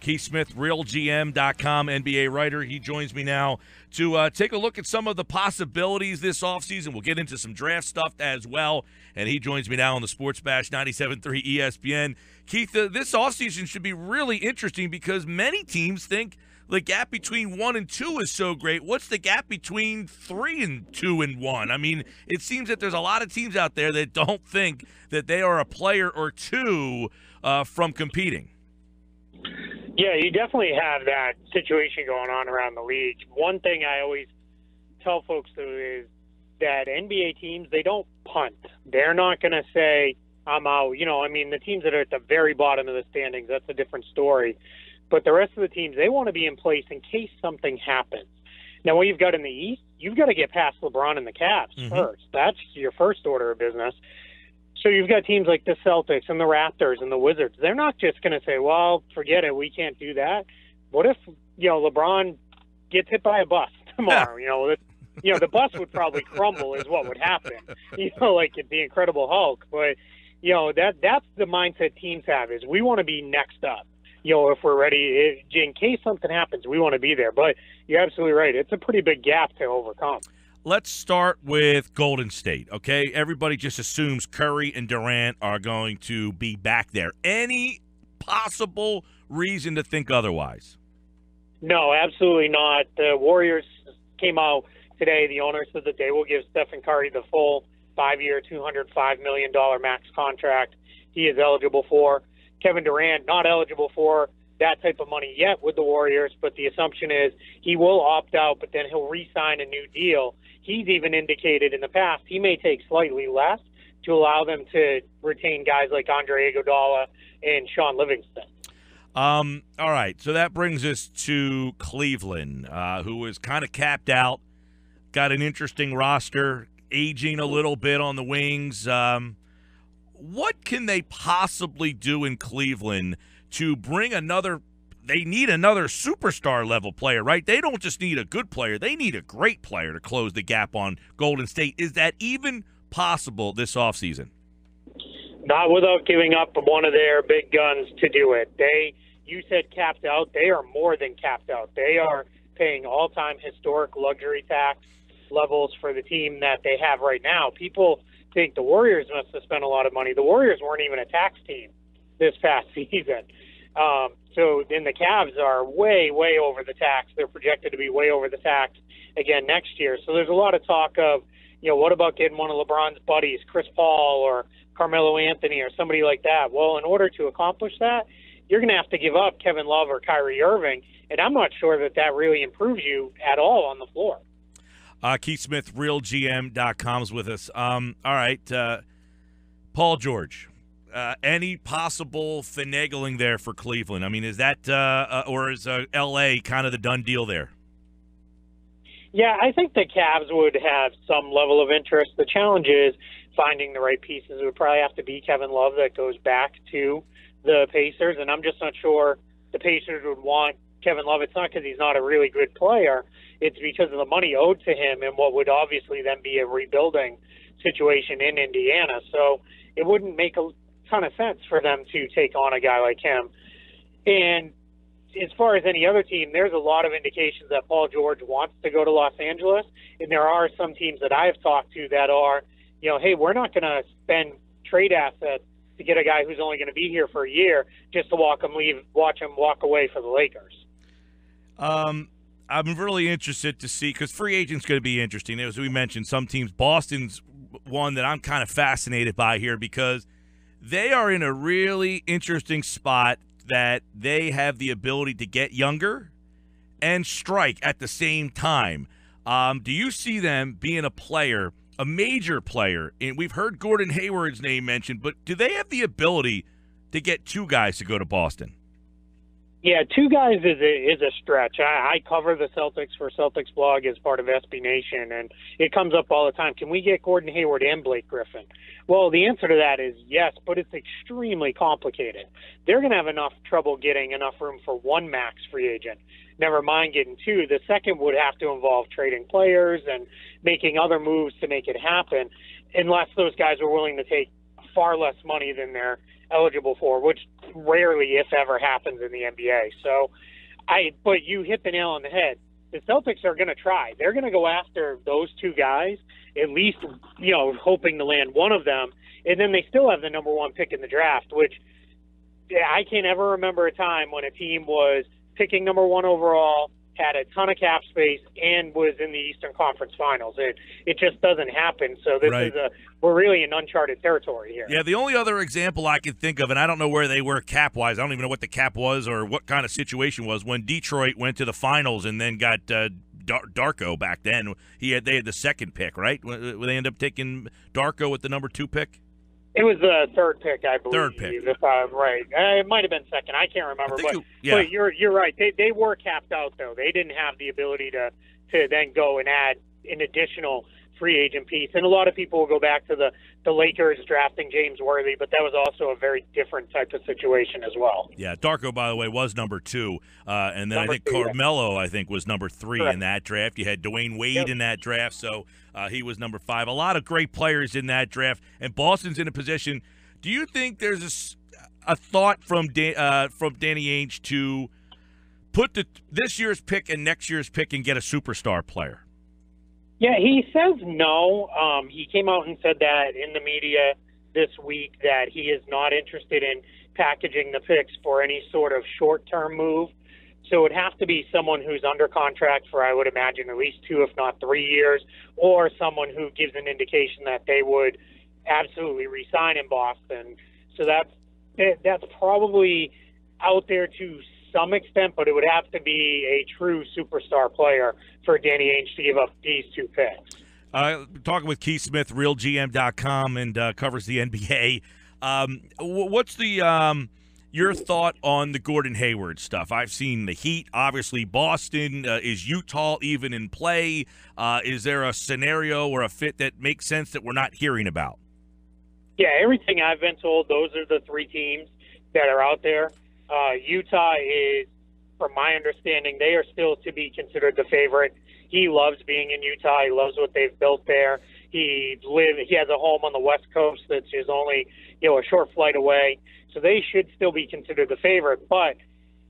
Keith Smith, RealGM.com, NBA writer. He joins me now to take a look at some of the possibilities this offseason. We'll get into some draft stuff as well. And he joins me now on the Sports Bash 97.3 ESPN. Keith, this offseason should be really interesting because many teams think the gap between 1 and 2 is so great. What's the gap between 3 and 2 and 1? I mean, it seems that there's a lot of teams out there that don't think that they are a player or two from competing. Yeah, you definitely have that situation going on around the league. One thing I always tell folks is that NBA teams, they don't punt. They're not going to say, I'm out. The teams that are at the very bottom of the standings, that's a different story. But the rest of the teams, they want to be in place in case something happens. Now, what you've got in the East, you've got to get past LeBron and the Cavs first. That's your first order of business. So you've got teams like the Celtics and the Raptors and the Wizards. They're not just going to say, well, forget it, we can't do that. What if, LeBron gets hit by a bus tomorrow? The bus would probably crumble is what would happen, like the Incredible Hulk. But, that's the mindset teams have is we want to be next up. If we're ready, in case something happens, we want to be there. But you're absolutely right. It's a pretty big gap to overcome. Let's start with Golden State, okay? Everybody just assumes Curry and Durant are going to be back there. Any possible reason to think otherwise? No, absolutely not. The Warriors came out today. The owner said that they will give Stephen Curry the full 5-year, $205 million max contract he is eligible for. Kevin Durant not eligible for that type of money yet with the Warriors, but the assumption is he will opt out, but then he'll re-sign a new deal. He's even indicated in the past he may take slightly less to allow them to retain guys like Andre Iguodala and Sean Livingston. All right, so that brings us to Cleveland, who is kind of capped out, got an interesting roster, aging a little bit on the wings. What can they possibly do in Cleveland to bring another – they need another superstar-level player, right? They don't just need a good player. They need a great player to close the gap on Golden State. Is that even possible this offseason? Not without giving up one of their big guns to do it. You said capped out. They are more than capped out. They are paying all-time historic luxury tax levels for the team that they have right now. People think the Warriors must have spent a lot of money. The Warriors weren't even a tax team this past season. So then the Cavs are way, way over the tax. They're projected to be way over the tax again next year. So there's a lot of talk of, what about getting one of LeBron's buddies, Chris Paul or Carmelo Anthony or somebody like that? Well, in order to accomplish that, you're going to have to give up Kevin Love or Kyrie Irving, and I'm not sure that really improves you at all on the floor. Keith Smith, RealGM.com is with us. All right, Paul George. Any possible finagling there for Cleveland? I mean, is that or is L.A. kind of the done deal there? Yeah, I think the Cavs would have some level of interest. The challenge is finding the right pieces. It would probably have to be Kevin Love that goes back to the Pacers, and I'm just not sure the Pacers would want Kevin Love. It's not because he's not a really good player. It's because of the money owed to him and what would obviously then be a rebuilding situation in Indiana. So it wouldn't make a ton of sense for them to take on a guy like him. And as far as any other team, there's a lot of indications that Paul George wants to go to Los Angeles. And there are some teams that I have talked to that are, hey, we're not going to spend trade assets to get a guy who's only going to be here for a year just to watch him walk away for the Lakers. I'm really interested to see, because free agent's going to be interesting. As we mentioned, some teams, Boston's one that I'm kind of fascinated by here because they are in a really interesting spot that they have the ability to get younger and strike at the same time. Do you see them being a major player? And we've heard Gordon Hayward's name mentioned, but do they have the ability to get two guys to go to Boston? Yeah, two guys is a stretch. I cover the Celtics for Celtics blog as part of SB Nation, and it comes up all the time. Can we get Gordon Hayward and Blake Griffin? Well, the answer to that is yes, but it's extremely complicated. They're going to have enough trouble getting enough room for one max free agent, never mind getting two. The second would have to involve trading players and making other moves to make it happen, unless those guys are willing to take far less money than their eligible for, which rarely, if ever, happens in the NBA. So, but you hit the nail on the head. The Celtics are going to try. They're going to go after those two guys, at least, hoping to land one of them. And then they still have the number one pick in the draft, which I can't ever remember a time when a team was picking number one overall, had a ton of cap space, and was in the Eastern Conference Finals. It just doesn't happen. So we're really in uncharted territory here. Yeah, the only other example I can think of, and I don't know where they were cap-wise, I don't even know what the cap was or what kind of situation was, when Detroit went to the finals and then got Darko back then. They had the second pick, right? When they ended up taking Darko with the number 2 pick? It was the third pick, I believe. Third pick. If I'm right. It might have been second. I can't remember. But you're right. They were capped out, though. They didn't have the ability to then go and add an additional free agent piece. And a lot of people will go back to the Lakers drafting James Worthy, but that was also a very different type of situation as well. Yeah, Darko, by the way, was number 2. And then I think Carmelo, was number 3 in that draft. You had Dwayne Wade in that draft, so he was number 5. A lot of great players in that draft, and Boston's in a position. Do you think there's a thought from Danny Ainge to put this year's pick and next year's pick and get a superstar player? Yeah, he says no. He came out and said that in the media this week that he is not interested in packaging the picks for any sort of short-term move. So it would have to be someone who's under contract for, I would imagine, at least 2, if not 3 years, or someone who gives an indication that they would absolutely re-sign in Boston. So that's probably out there to some extent, but it would have to be a true superstar player for Danny Ainge to give up these 2 picks. Talking with Keith Smith, RealGM.com, and covers the NBA. What's your thought on the Gordon Hayward stuff? I've seen the Heat, obviously Boston. Is Utah even in play? Is there a scenario or a fit that makes sense that we're not hearing about? Yeah, everything I've been told, those are the 3 teams that are out there. Utah is, from my understanding, they are still to be considered the favorite. He loves being in Utah. He loves what they've built there. He has a home on the West Coast that is only a short flight away. So they should still be considered the favorite. But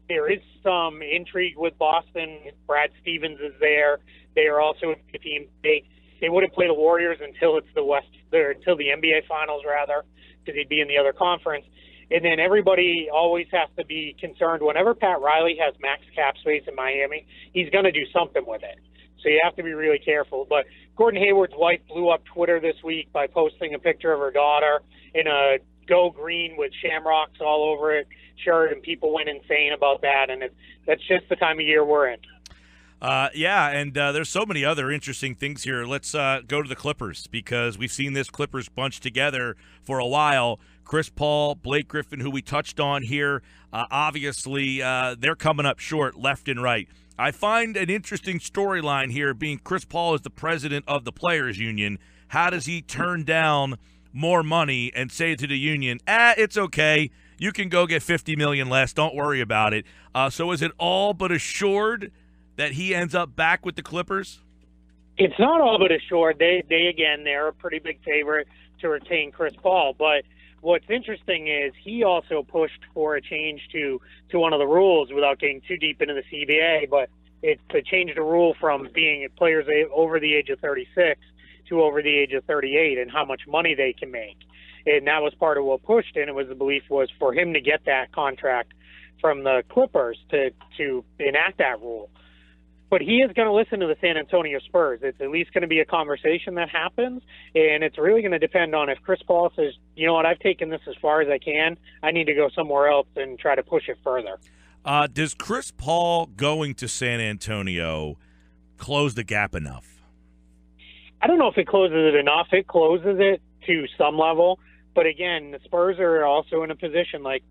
there is some intrigue with Boston. Brad Stevens is there. They are also a team. They wouldn't play the Warriors until it's until the NBA Finals, rather, because they'd be in the other conference. And then everybody always has to be concerned whenever Pat Riley has max cap space in Miami, he's going to do something with it. So you have to be really careful. But Gordon Hayward's wife blew up Twitter this week by posting a picture of her daughter in a Go Green with shamrocks all over it shirt, and people went insane about that. And that's just the time of year we're in. And there's so many other interesting things here. Let's go to the Clippers, because we've seen this Clippers bunch together for a while. Chris Paul, Blake Griffin, who we touched on here, obviously they're coming up short left and right. I find an interesting storyline here being Chris Paul is the president of the Players Union. How does he turn down more money and say to the union, it's okay, you can go get $50 million less, don't worry about it. So is it all but assured that he ends up back with the Clippers? It's not all but assured. They're a pretty big favorite to retain Chris Paul. But what's interesting is he also pushed for a change to one of the rules without getting too deep into the CBA. But it's to change the rule from being players over the age of 36 to over the age of 38 and how much money they can make. And that was part of what pushed, and it was the belief was for him to get that contract from the Clippers to enact that rule. But he is going to listen to the San Antonio Spurs. It's at least going to be a conversation that happens, and it's really going to depend on if Chris Paul says, you know what, I've taken this as far as I can. I need to go somewhere else and try to push it further. Does Chris Paul going to San Antonio close the gap enough? I don't know if it closes it enough. It closes it to some level. But again, the Spurs are also in a position, like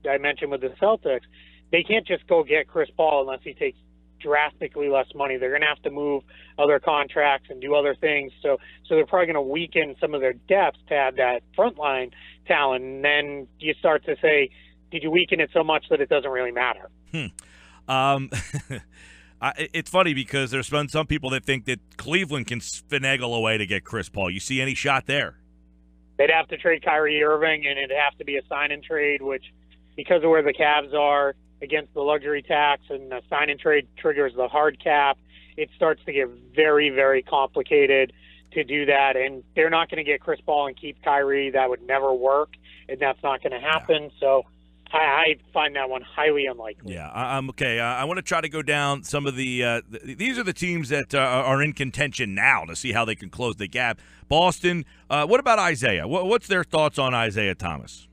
I mentioned with the Celtics, they can't just go get Chris Paul unless he takes drastically less money. They're going to have to move other contracts and do other things. So they're probably going to weaken some of their depth to have that frontline talent. And then you start to say, did you weaken it so much that it doesn't really matter? It's funny because there's been some people that think that Cleveland can finagle a way to get Chris Paul. You see any shot there? they'd have to trade Kyrie Irving, and it'd have to be a sign-and-trade, which, because of where the Cavs are against the luxury tax and the sign-and-trade triggers the hard cap, it starts to get very, very complicated to do that. And they're not going to get Chris Paul and keep Kyrie. That would never work, and that's not going to happen. Yeah. So I find that one highly unlikely. Yeah, I'm okay. I want to try to go down some of the these are the teams that are in contention now to see how they can close the gap. Boston, what about Isaiah? What's their thoughts on Isaiah Thomas?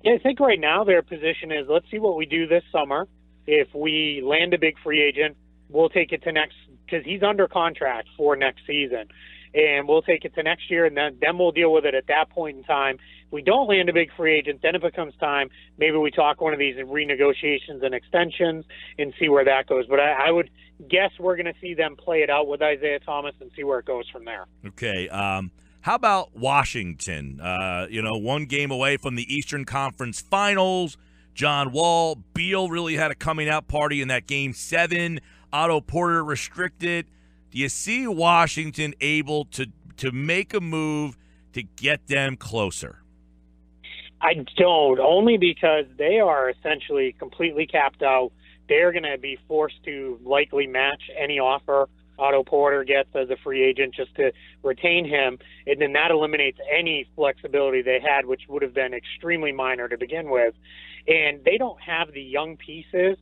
Yeah, I think right now their position is, let's see what we do this summer. If we land a big free agent, we'll take it to next, because he's under contract for next season. And we'll take it to next year, and then we'll deal with it at that point in time. If we don't land a big free agent, then it becomes time. Maybe we talk one of these renegotiations and extensions and see where that goes. But I would guess we're going to see them play it out with Isaiah Thomas and see where it goes from there. Okay. How about Washington? One game away from the Eastern Conference Finals. John Wall, Beal really had a coming-out party in that Game 7. Otto Porter restricted. Do you see Washington able to make a move to get them closer? I don't, only because they are essentially completely capped out. They're going to be forced to likely match any offer Otto Porter gets as a free agent just to retain him, and then that eliminates any flexibility they had, which would have been extremely minor to begin with. And they don't have the young pieces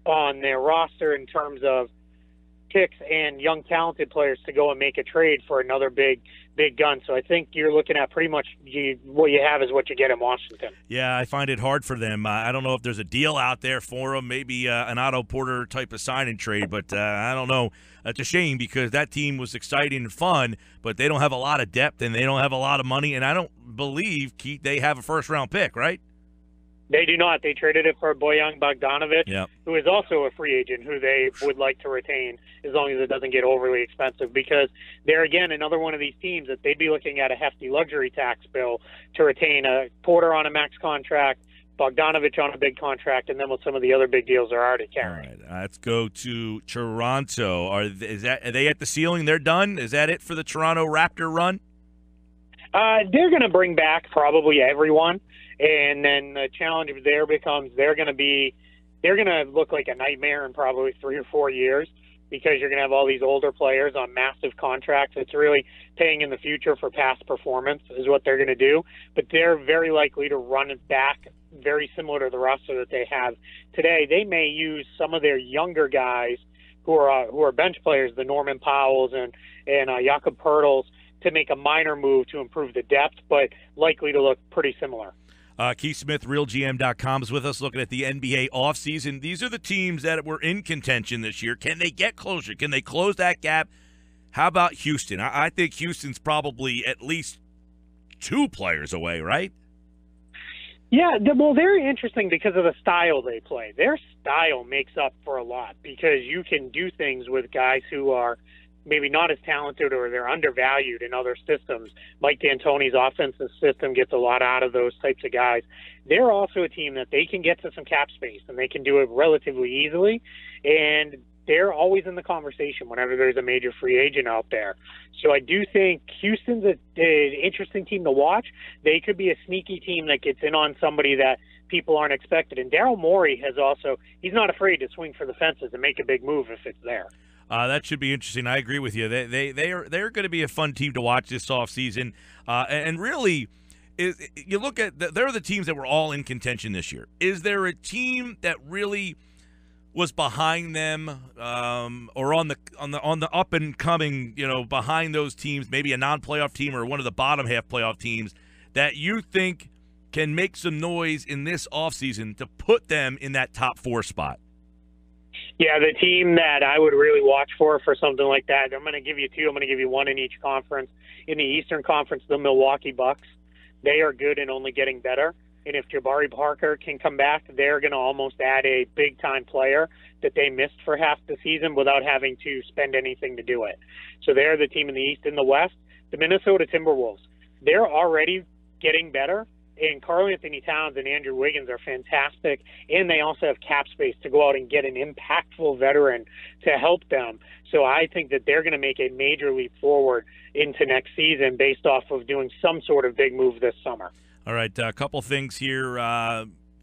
on their roster in terms of picks and young talented players to go and make a trade for another big gun. So I think you're looking at pretty much what you have is what you get in Washington. Yeah, I find it hard for them. I don't know if there's a deal out there for them, maybe an Otto Porter type of sign and trade, but I don't know. It's a shame because that team was exciting and fun, but they don't have a lot of depth and they don't have a lot of money, and I don't believe they have a first-round pick, right? They do not. They traded it for Bojan Bogdanovic, who is also a free agent who they would like to retain as long as it doesn't get overly expensive, because they're, again, another one of these teams that they'd be looking at a hefty luxury tax bill to retain a Porter on a max contract, Bogdanovic on a big contract, and then with some of the other big deals they're already carrying. All right, let's go to Toronto. Are they at the ceiling? They're done? Is that it for the Toronto Raptor run? They're going to bring back probably everyone. And then the challenge there becomes they're going to look like a nightmare in probably 3 or 4 years, because you're going to have all these older players on massive contracts. It's really paying in the future for past performance is what they're going to do. But they're very likely to run it back very similar to the roster that they have today. They may use some of their younger guys who are bench players, the Norman Powells and Jakob Poeltls, to make a minor move to improve the depth, but likely to look pretty similar. Keith Smith, RealGM.com, is with us looking at the NBA offseason. These are the teams that were in contention this year. Can they get closer? Can they close that gap? How about Houston? I think Houston's probably at least 2 players away, right? Yeah, well, very interesting because of the style they play. Their style makes up for a lot, because you can do things with guys who are maybe not as talented or they're undervalued in other systems. Mike D'Antoni's offensive system gets a lot out of those types of guys. They're also a team that they can get to some cap space, and they can do it relatively easily, and they're always in the conversation whenever there's a major free agent out there. So I do think Houston's an interesting team to watch. They could be a sneaky team that gets in on somebody that people aren't expected. And Daryl Morey he's not afraid to swing for the fences and make a big move if it's there. That should be interesting. I agree with you. They're going to be a fun team to watch this offseason. And really, you look at they're the teams that were all in contention this year. Is there a team that really was behind them, or on the up and coming, behind those teams, maybe a non-playoff team or one of the bottom half playoff teams that you think can make some noise in this offseason to put them in that top 4 spot? Yeah, the team that I would really watch for something like that, I'm going to give you 2. I'm going to give you 1 in each conference. In the Eastern Conference, the Milwaukee Bucks. They are good and only getting better. And if Jabari Parker can come back, they're going to almost add a big-time player that they missed for half the season without having to spend anything to do it. So they're the team in the East. In the West, the Minnesota Timberwolves. They're already getting better, And Karl-Anthony Towns and Andrew Wiggins are fantastic, and they also have cap space to go out and get an impactful veteran to help them. So I think that they're going to make a major leap forward into next season based off of doing some sort of big move this summer. All right, a couple things here.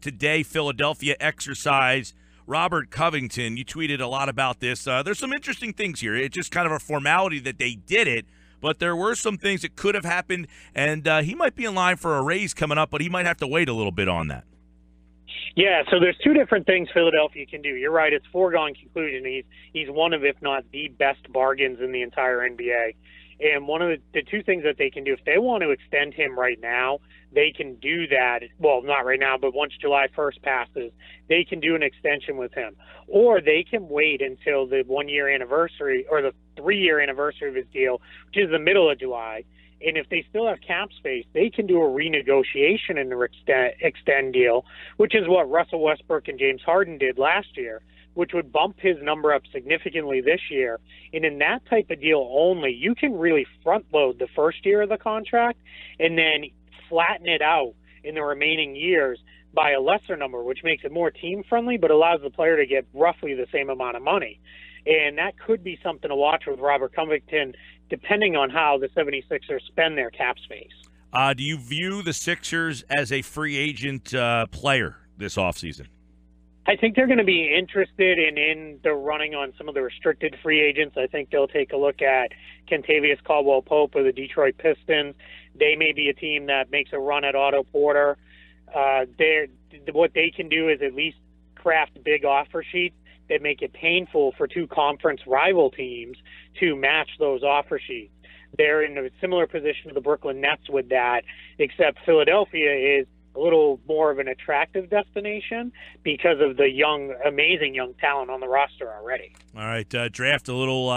Today, Philadelphia exercise Robert Covington. You tweeted a lot about this. There's some interesting things here. It's just kind of a formality that they did it, but there were some things that could have happened, and he might be in line for a raise coming up, but he might have to wait a little bit on that. Yeah, so there's two different things Philadelphia can do. You're right, it's foregone conclusion. He's one of, if not the best bargains in the entire NBA. And one of the two things that they can do, if they want to extend him right now, they can do that. Well, not right now, but once July 1st passes, they can do an extension with him. Or they can wait until the 1-year anniversary or the 3-year anniversary of his deal, which is the middle of July. And if they still have cap space, they can do a renegotiation in the extend deal, which is what Russell Westbrook and James Harden did last year, which would bump his number up significantly this year. And in that type of deal only, you can really front load the first year of the contract and then flatten it out in the remaining years by a lesser number, which makes it more team friendly, but allows the player to get roughly the same amount of money. And that could be something to watch with Robert Covington, depending on how the 76ers spend their cap space. Do you view the Sixers as a free agent player this offseason? I think they're going to be interested in the running on some of the restricted free agents. I think they'll take a look at Kentavious Caldwell-Pope or the Detroit Pistons. They may be a team that makes a run at Otto Porter. What they can do is at least craft big offer sheets that make it painful for two conference rival teams to match those offer sheets. They're in a similar position to the Brooklyn Nets with that, except Philadelphia is a little more of an attractive destination because of the amazing young talent on the roster already. All right, draft a little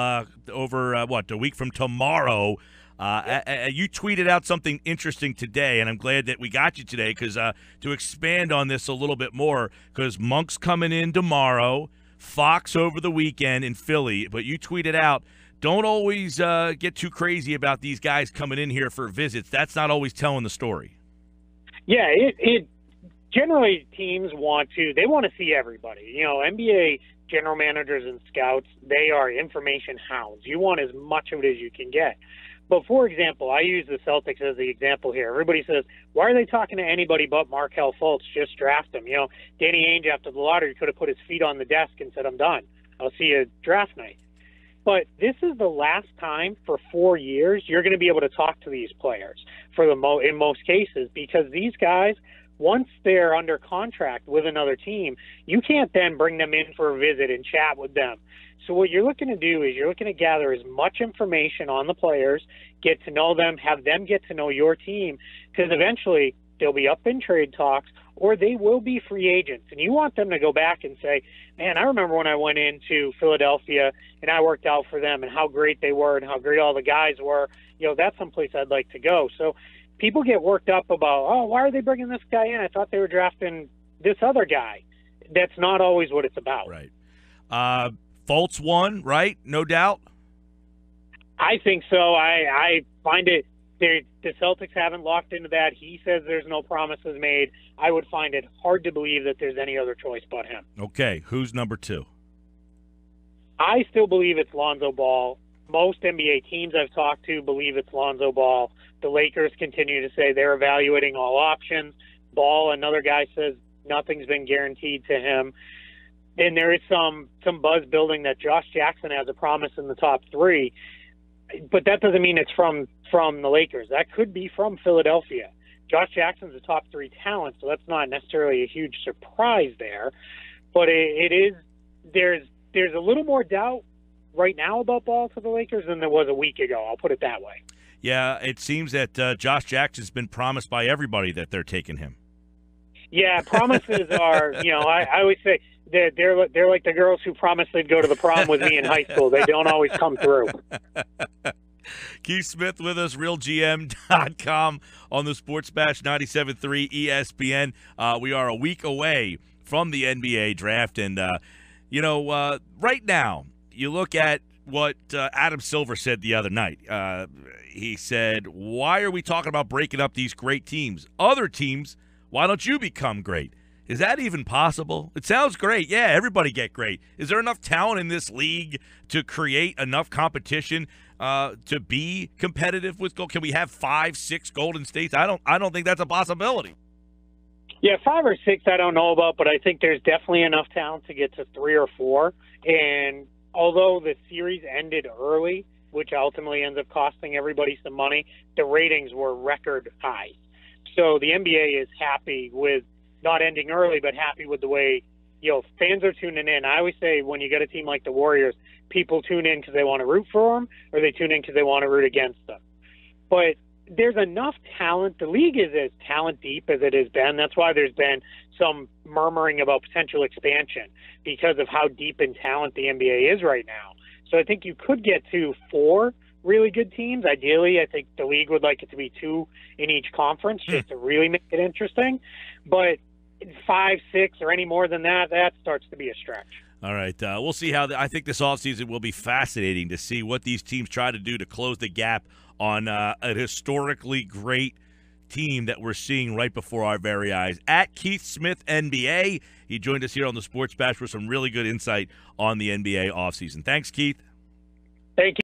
over, a week from tomorrow. You tweeted out something interesting today, and I'm glad that we got you today because to expand on this a little bit more, because Monk's coming in tomorrow, Fox over the weekend in Philly, but you tweeted out, don't always get too crazy about these guys coming in here for visits. That's not always telling the story. Yeah, it generally teams want to see everybody. You know, NBA general managers and scouts, they are information hounds. You want as much of it as you can get. But, for example, I use the Celtics as the example here. Everybody says, why are they talking to anybody but Markelle Fultz? Just draft him. You know, Danny Ainge after the lottery could have put his feet on the desk and said, I'm done. I'll see you draft night. But this is the last time for 4 years you're going to be able to talk to these players in most cases, because these guys, once they're under contract with another team, you can't then bring them in for a visit and chat with them. So what you're looking to do is you're looking to gather as much information on the players, get to know them, have them get to know your team, because eventually they'll be up in trade talks or they will be free agents. And you want them to go back and say, man, I remember when I went into Philadelphia and I worked out for them and how great they were and how great all the guys were. You know, that's someplace I'd like to go. So people get worked up about, oh, why are they bringing this guy in? I thought they were drafting this other guy. That's not always what it's about. Right. Fultz won, right? No doubt. I think so. I find it, the Celtics haven't locked into that. He says there's no promises made. I would find it hard to believe that there's any other choice but him. Okay, who's number two? I still believe it's Lonzo Ball. Most NBA teams I've talked to believe it's Lonzo Ball. The Lakers continue to say they're evaluating all options. Ball, another guy, says nothing's been guaranteed to him. And there is some buzz building that Josh Jackson has a promise in the top three, but that doesn't mean it's from the Lakers. That could be from Philadelphia. Josh Jackson's a top three talent, so that's not necessarily a huge surprise there. But it is there's a little more doubt right now about Ball to the Lakers than there was a week ago. I'll put it that way. Yeah, it seems that Josh Jackson's been promised by everybody that they're taking him. Yeah, promises are, I always say they're like the girls who promised they'd go to the prom with me in high school. They don't always come through. Keith Smith with us, RealGM.com on the Sports Bash 97.3 ESPN. We are a week away from the NBA draft, and right now you look at what Adam Silver said the other night. He said, why are we talking about breaking up these great teams? Other teams, why don't you become great? Is that even possible? It sounds great. Yeah, everybody get great. Is there enough talent in this league to create enough competition to be competitive with gold? Can we have 5, 6 Golden States? I don't think that's a possibility. Yeah, 5 or 6 I don't know about, but I think there's definitely enough talent to get to 3 or 4. And although the series ended early, which ultimately ends up costing everybody some money, the ratings were record high. So the NBA is happy with not ending early, but happy with the way, fans are tuning in. I always say when you get a team like the Warriors, people tune in because they want to root for them, or they tune in because they want to root against them. But there's enough talent. The league is as talent deep as it has been. That's why there's been some murmuring about potential expansion, because of how deep in talent the NBA is right now. So I think you could get to 4 really good teams. Ideally, I think the league would like it to be 2 in each conference just to really make it interesting. But 5, 6, or any more than that, that starts to be a stretch. All right. We'll see how I think this offseason will be fascinating to see what these teams try to do to close the gap on a historically great team that we're seeing right before our very eyes. At Keith Smith, NBA. He joined us here on the Sports Bash with some really good insight on the NBA offseason. Thanks, Keith. Thank you.